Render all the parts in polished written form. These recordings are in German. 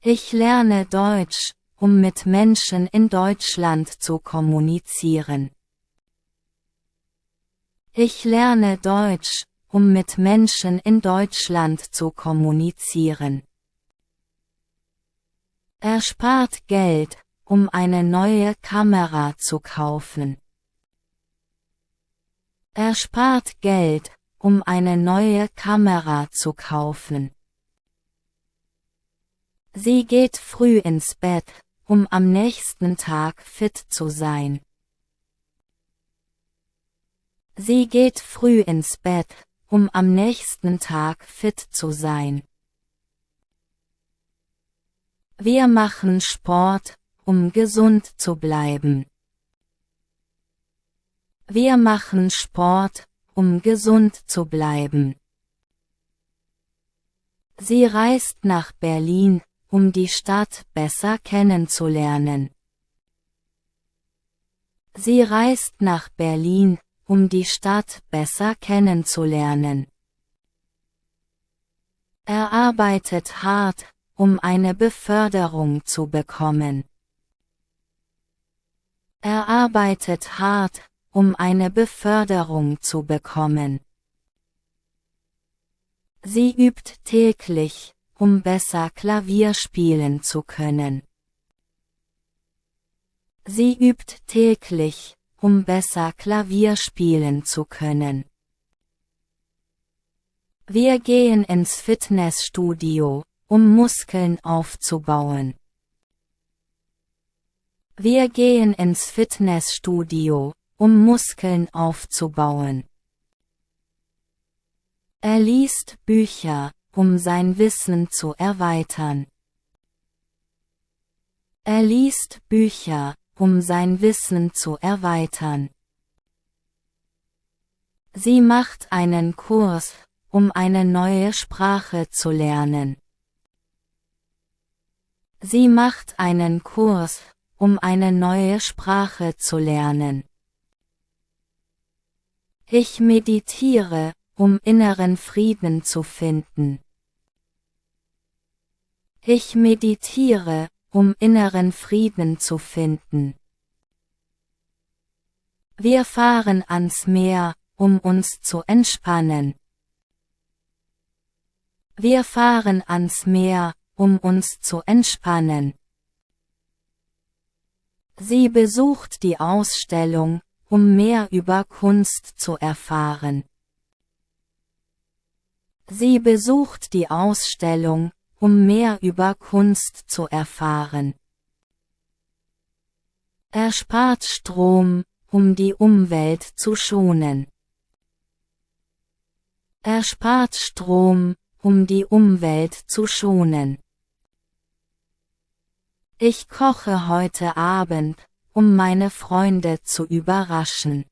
Ich lerne Deutsch, um mit Menschen in Deutschland zu kommunizieren. Ich lerne Deutsch, um mit Menschen in Deutschland zu kommunizieren. Er spart Geld, um eine neue Kamera zu kaufen. Er spart Geld, um eine neue Kamera zu kaufen. Sie geht früh ins Bett, um am nächsten Tag fit zu sein. Sie geht früh ins Bett, um am nächsten Tag fit zu sein. Wir machen Sport, um gesund zu bleiben. Wir machen Sport, um gesund zu bleiben. Sie reist nach Berlin, um die Stadt besser kennenzulernen. Sie reist nach Berlin, um die Stadt besser kennenzulernen. Er arbeitet hart, um eine Beförderung zu bekommen. Er arbeitet hart, um eine Beförderung zu bekommen. Sie übt täglich, um besser Klavier spielen zu können. Sie übt täglich, um besser Klavier spielen zu können. Wir gehen ins Fitnessstudio, um Muskeln aufzubauen. Wir gehen ins Fitnessstudio, um Muskeln aufzubauen. Er liest Bücher, um sein Wissen zu erweitern. Er liest Bücher, um sein Wissen zu erweitern. Sie macht einen Kurs, um eine neue Sprache zu lernen. Sie macht einen Kurs, um eine neue Sprache zu lernen. Ich meditiere, um inneren Frieden zu finden. Ich meditiere, um inneren Frieden zu finden. Wir fahren ans Meer, um uns zu entspannen. Wir fahren ans Meer, um uns zu entspannen. Sie besucht die Ausstellung, um mehr über Kunst zu erfahren. Sie besucht die Ausstellung, um mehr über Kunst zu erfahren. Er spart Strom, um die Umwelt zu schonen. Er spart Strom, um die Umwelt zu schonen. Ich koche heute Abend, um meine Freunde zu überraschen.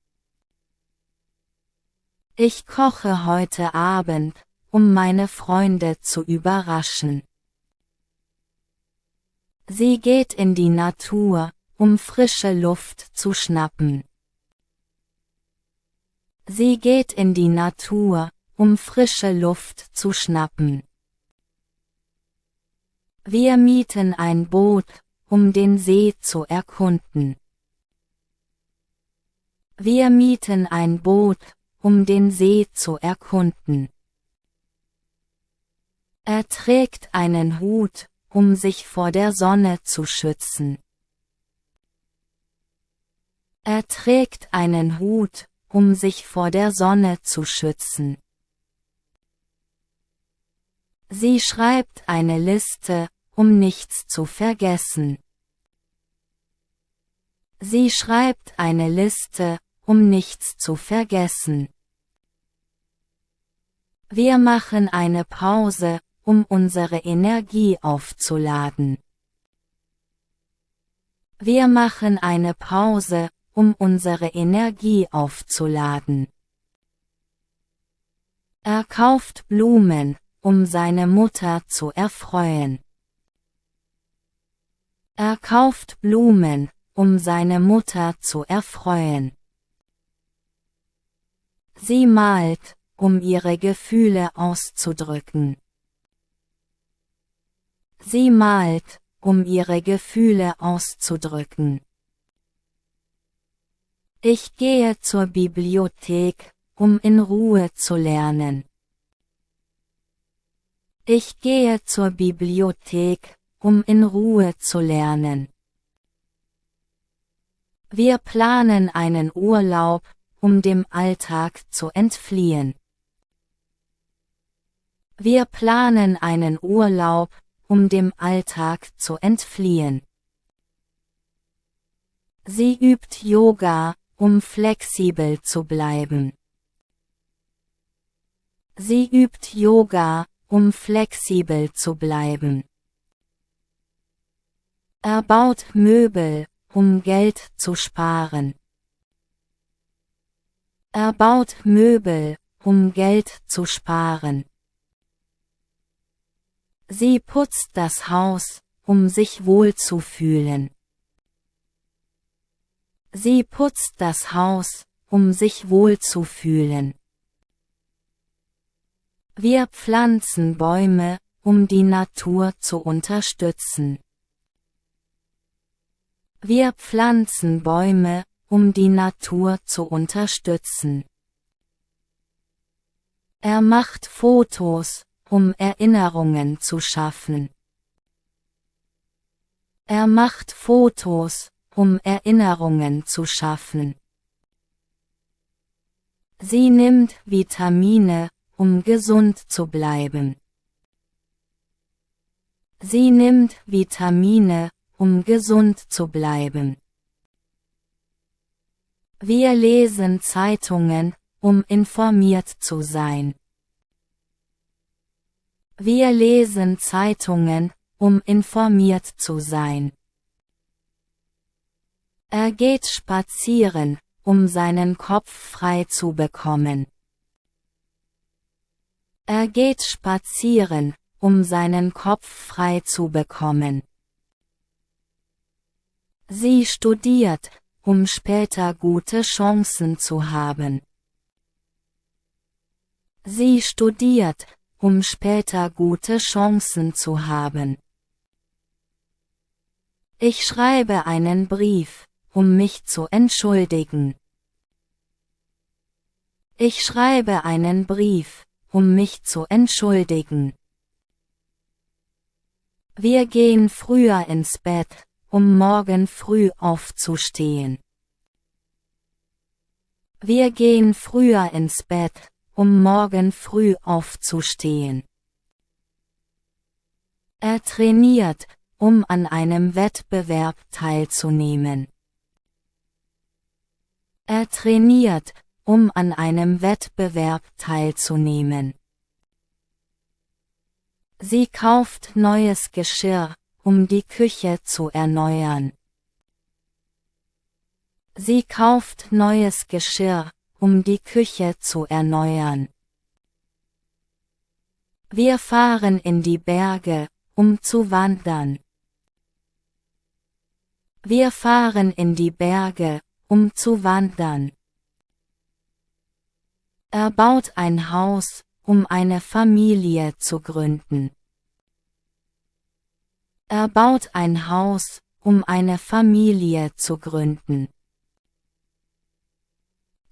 Ich koche heute Abend, um meine Freunde zu überraschen. Sie geht in die Natur, um frische Luft zu schnappen. Sie geht in die Natur, um frische Luft zu schnappen. Wir mieten ein Boot, um den See zu erkunden. Wir mieten ein Boot, um den See zu erkunden. Er trägt einen Hut, um sich vor der Sonne zu schützen. Er trägt einen Hut, um sich vor der Sonne zu schützen. Sie schreibt eine Liste, um nichts zu vergessen. Sie schreibt eine Liste, um nichts zu vergessen. Wir machen eine Pause, um unsere Energie aufzuladen. Wir machen eine Pause, um unsere Energie aufzuladen. Er kauft Blumen, um seine Mutter zu erfreuen. Er kauft Blumen, um seine Mutter zu erfreuen. Sie malt, um ihre Gefühle auszudrücken. Sie malt, ihre Gefühle auszudrücken. Ich gehe zur Bibliothek, in Ruhe zu lernen. Ich gehe zur Bibliothek, in Ruhe zu lernen. Wir planen einen Urlaub, dem Alltag zu entfliehen. Wir planen einen Urlaub, dem Alltag zu entfliehen. Sie übt Yoga, flexibel zu bleiben. Sie übt Yoga, flexibel zu bleiben. Er baut Möbel, Geld zu sparen. Er baut Möbel, Geld zu sparen. Sie putzt das Haus, sich wohlzufühlen. Sie putzt das Haus, sich wohlzufühlen. Wir pflanzen Bäume, die Natur zu unterstützen. Wir pflanzen Bäume, die Natur zu unterstützen. Er macht Fotos, Erinnerungen zu schaffen. Er macht Fotos, Erinnerungen zu schaffen. Sie nimmt Vitamine, gesund zu bleiben. Sie nimmt Vitamine, gesund zu bleiben. Wir lesen Zeitungen, informiert zu sein. Wir lesen Zeitungen, informiert zu sein. Er geht spazieren, seinen Kopf frei zu bekommen. Er geht spazieren, seinen Kopf frei zu bekommen. Sie studiert, später gute Chancen zu haben. Sie studiert, später gute Chancen zu haben. Ich schreibe einen Brief, mich zu entschuldigen. Ich schreibe einen Brief, mich zu entschuldigen. Wir gehen früher ins Bett, morgen früh aufzustehen. Wir gehen früher ins Bett, morgen früh aufzustehen. Er trainiert, an einem Wettbewerb teilzunehmen. Er trainiert, an einem Wettbewerb teilzunehmen. Sie kauft neues Geschirr, die Küche zu erneuern. Sie kauft neues Geschirr, die Küche zu erneuern. Wir fahren in die Berge, zu wandern. Wir fahren in die Berge, zu wandern. Er baut ein Haus, eine Familie zu gründen. Er baut ein Haus, eine Familie zu gründen.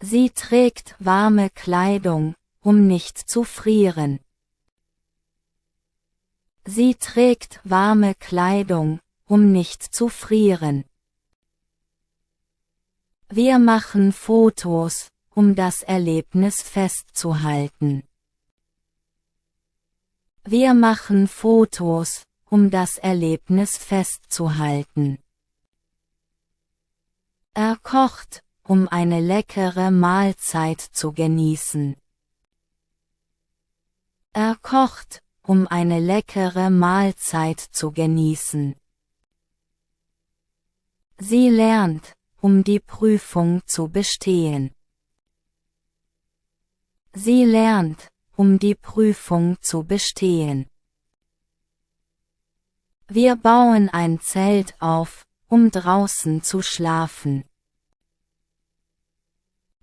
Sie trägt warme Kleidung, nicht zu frieren. Sie trägt warme Kleidung, nicht zu frieren. Wir machen Fotos, das Erlebnis festzuhalten. Wir machen Fotos, das Erlebnis festzuhalten. Er kocht, eine leckere Mahlzeit zu genießen. Er kocht, eine leckere Mahlzeit zu genießen. Sie lernt, die Prüfung zu bestehen. Sie lernt, die Prüfung zu bestehen. Wir bauen ein Zelt auf, draußen zu schlafen.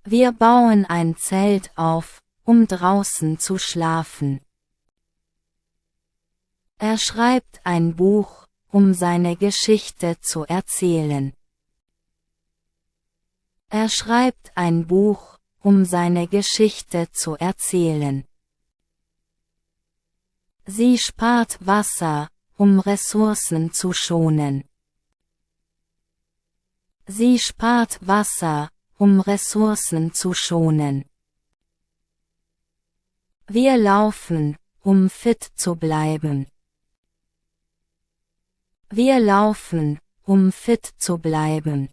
Wir bauen ein Zelt auf, draußen zu schlafen. Er schreibt ein Buch, um seine Geschichte zu erzählen. Er schreibt ein Buch, um seine Geschichte zu erzählen. Sie spart Wasser, um Ressourcen zu schonen. Sie spart Wasser, um Ressourcen zu schonen. Wir laufen, um fit zu bleiben. Wir laufen, um fit zu bleiben.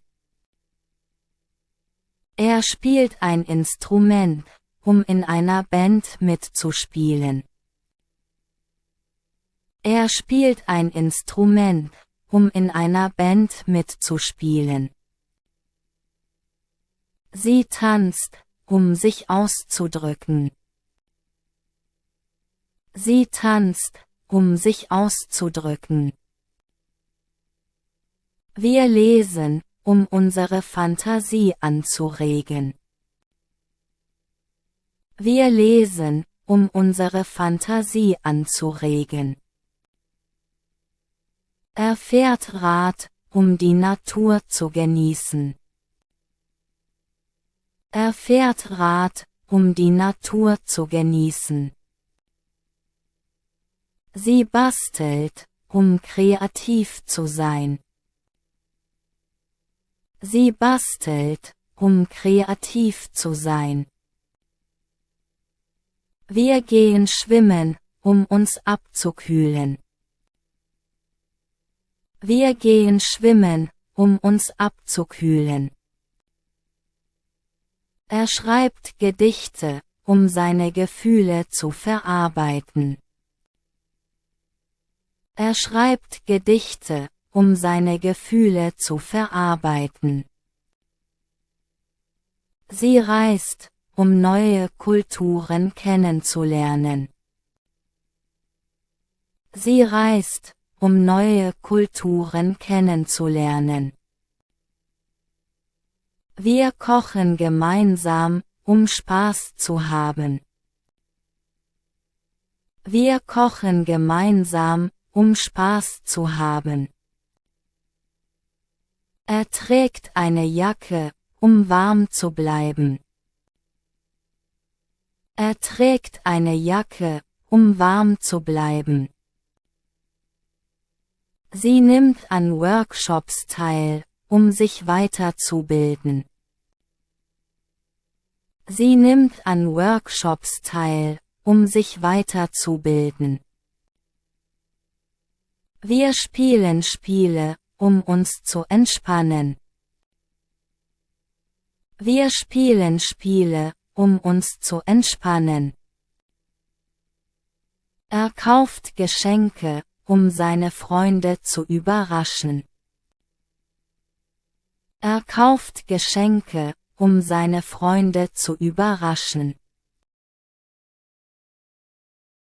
Er spielt ein Instrument, um in einer Band mitzuspielen. Er spielt ein Instrument, um in einer Band mitzuspielen. Sie tanzt, um sich auszudrücken. Sie tanzt, um sich auszudrücken. Wir lesen, um unsere Fantasie anzuregen. Wir lesen, um unsere Fantasie anzuregen. Er fährt Rad, um die Natur zu genießen. Er fährt Rad, um die Natur zu genießen. Sie bastelt, um kreativ zu sein. Sie bastelt, um kreativ zu sein. Wir gehen schwimmen, um uns abzukühlen. Wir gehen schwimmen, um uns abzukühlen. Er schreibt Gedichte, um seine Gefühle zu verarbeiten. Er schreibt Gedichte, um seine Gefühle zu verarbeiten. Sie reist, um neue Kulturen kennenzulernen. Sie reist, um neue Kulturen kennenzulernen. Wir kochen gemeinsam, um Spaß zu haben. Wir kochen gemeinsam, um Spaß zu haben. Er trägt eine Jacke, um warm zu bleiben. Er trägt eine Jacke, um warm zu bleiben. Sie nimmt an Workshops teil, um sich weiterzubilden. Sie nimmt an Workshops teil, um sich weiterzubilden. Wir spielen Spiele, um uns zu entspannen. Wir spielen Spiele, um uns zu entspannen. Er kauft Geschenke, um seine Freunde zu überraschen. Er kauft Geschenke, um seine Freunde zu überraschen.